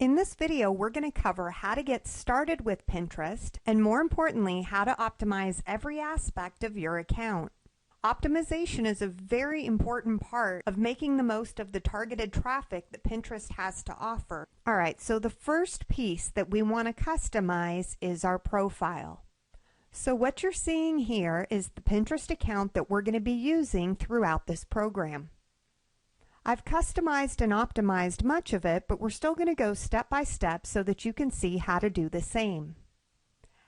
In this video, we're going to cover how to get started with Pinterest and, more importantly, how to optimize every aspect of your account. Optimization is a very important part of making the most of the targeted traffic that Pinterest has to offer. All right, so the first piece that we want to customize is our profile. So what you're seeing here is the Pinterest account that we're going to be using throughout this program. I've customized and optimized much of it, but we're still going to go step by step so that you can see how to do the same.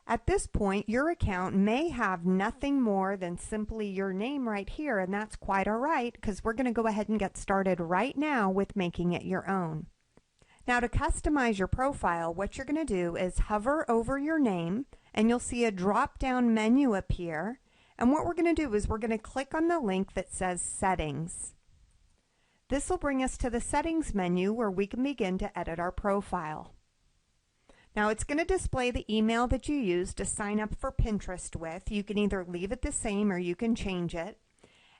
At this point, your account may have nothing more than simply your name right here, and that's quite all right because we're going to go ahead and get started right now with making it your own. Now, to customize your profile, what you're going to do is hover over your name, and you'll see a drop-down menu appear. And what we're going to do is we're going to click on the link that says Settings. This will bring us to the Settings menu where we can begin to edit our profile. Now it's going to display the email that you used to sign up for Pinterest with. You can either leave it the same or you can change it.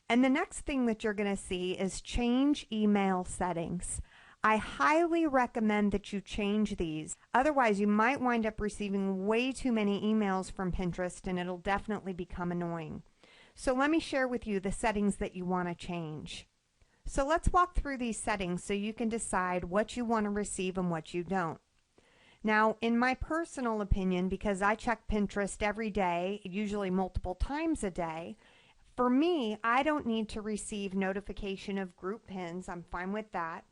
And the next thing that you're going to see is Change Email Settings. I highly recommend that you change these. Otherwise, you might wind up receiving way too many emails from Pinterest and it'll definitely become annoying. So let me share with you the settings that you want to change. So let's walk through these settings so you can decide what you want to receive and what you don't. Now, in my personal opinion, because I check Pinterest every day, usually multiple times a day, for me, I don't need to receive notification of group pins. I'm fine with that.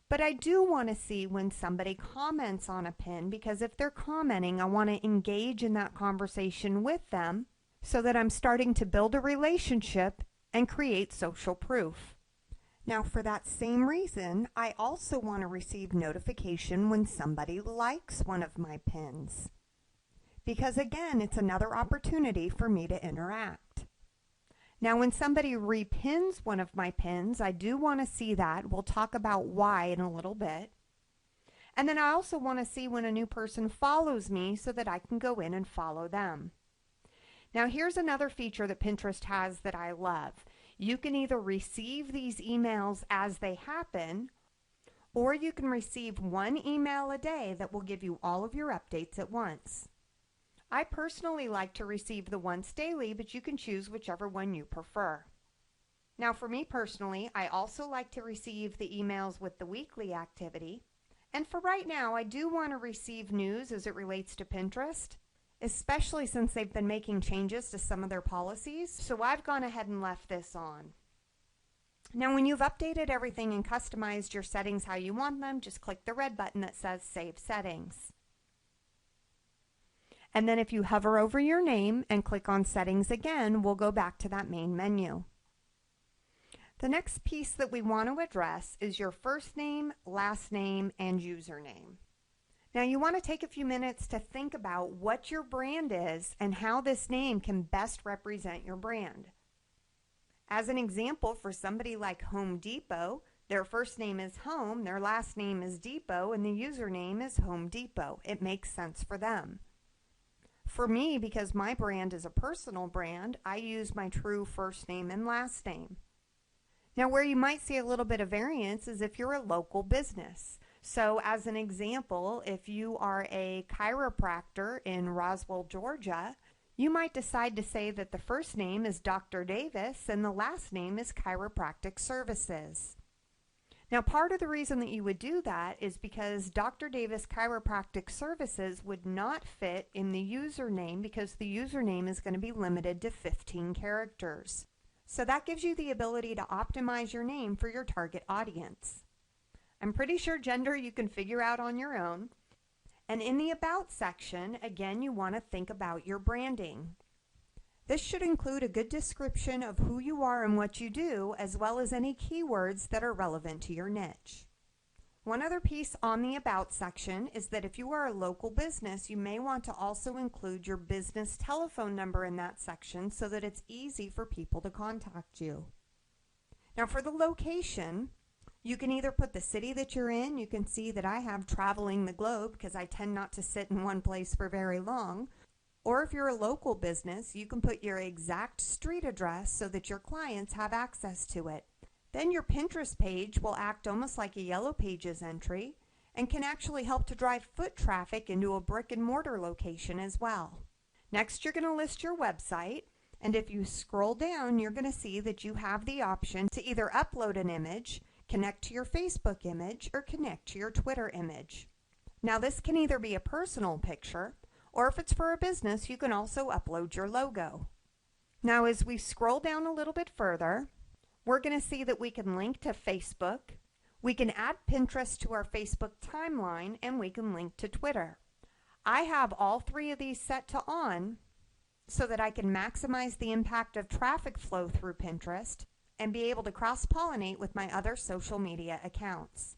But I do want to see when somebody comments on a pin, because if they're commenting, I want to engage in that conversation with them so that I'm starting to build a relationship and create social proof. Now, for that same reason, I also want to receive notification when somebody likes one of my pins. Because again, it's another opportunity for me to interact. Now, when somebody repins one of my pins, I do want to see that. We'll talk about why in a little bit. And then I also want to see when a new person follows me so that I can go in and follow them. Now, here's another feature that Pinterest has that I love. You can either receive these emails as they happen, or you can receive one email a day that will give you all of your updates at once. I personally like to receive the once daily, but you can choose whichever one you prefer. Now, for me personally, I also like to receive the emails with the weekly activity. And for right now, I do want to receive news as it relates to Pinterest, especially since they've been making changes to some of their policies, so I've gone ahead and left this on. Now, when you've updated everything and customized your settings how you want them, just click the red button that says Save Settings. And then if you hover over your name and click on Settings again, we'll go back to that main menu. The next piece that we want to address is your first name, last name, and username. Now, you want to take a few minutes to think about what your brand is and how this name can best represent your brand. As an example, for somebody like Home Depot, their first name is Home, their last name is Depot, and the username is Home Depot. It makes sense for them. For me, because my brand is a personal brand, I use my true first name and last name. Now, where you might see a little bit of variance is if you're a local business. So as an example, if you are a chiropractor in Roswell, Georgia, you might decide to say that the first name is Dr. Davis and the last name is Chiropractic Services. Now, part of the reason that you would do that is because Dr. Davis Chiropractic Services would not fit in the username because the username is going to be limited to 15 characters. So that gives you the ability to optimize your name for your target audience. I'm pretty sure gender you can figure out on your own. And in the About section, again, you want to think about your branding. This should include a good description of who you are and what you do, as well as any keywords that are relevant to your niche. One other piece on the About section is that if you are a local business, you may want to also include your business telephone number in that section so that it's easy for people to contact you. Now, for the location, you can either put the city that you're in. You can see that I have traveling the globe because I tend not to sit in one place for very long. Or if you're a local business, you can put your exact street address so that your clients have access to it. Then your Pinterest page will act almost like a Yellow Pages entry, and can actually help to drive foot traffic into a brick and mortar location as well. Next, you're going to list your website, and if you scroll down, you're going to see that you have the option to either upload an image, connect to your Facebook image, or connect to your Twitter image. Now, this can either be a personal picture, or if it's for a business, you can also upload your logo. Now, as we scroll down a little bit further, we're going to see that we can link to Facebook, we can add Pinterest to our Facebook timeline, and we can link to Twitter. I have all three of these set to on so that I can maximize the impact of traffic flow through Pinterest and be able to cross-pollinate with my other social media accounts.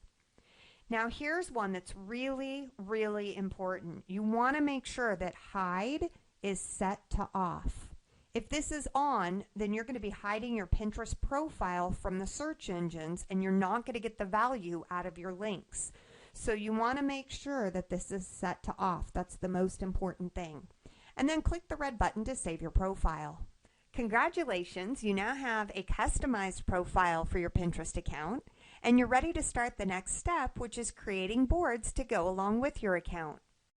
Now, here's one that's really, really important. You want to make sure that hide is set to off. If this is on, then you're going to be hiding your Pinterest profile from the search engines, and you're not going to get the value out of your links. So you want to make sure that this is set to off. That's the most important thing. And then click the red button to save your profile. Congratulations, you now have a customized profile for your Pinterest account, and you're ready to start the next step, which is creating boards to go along with your account.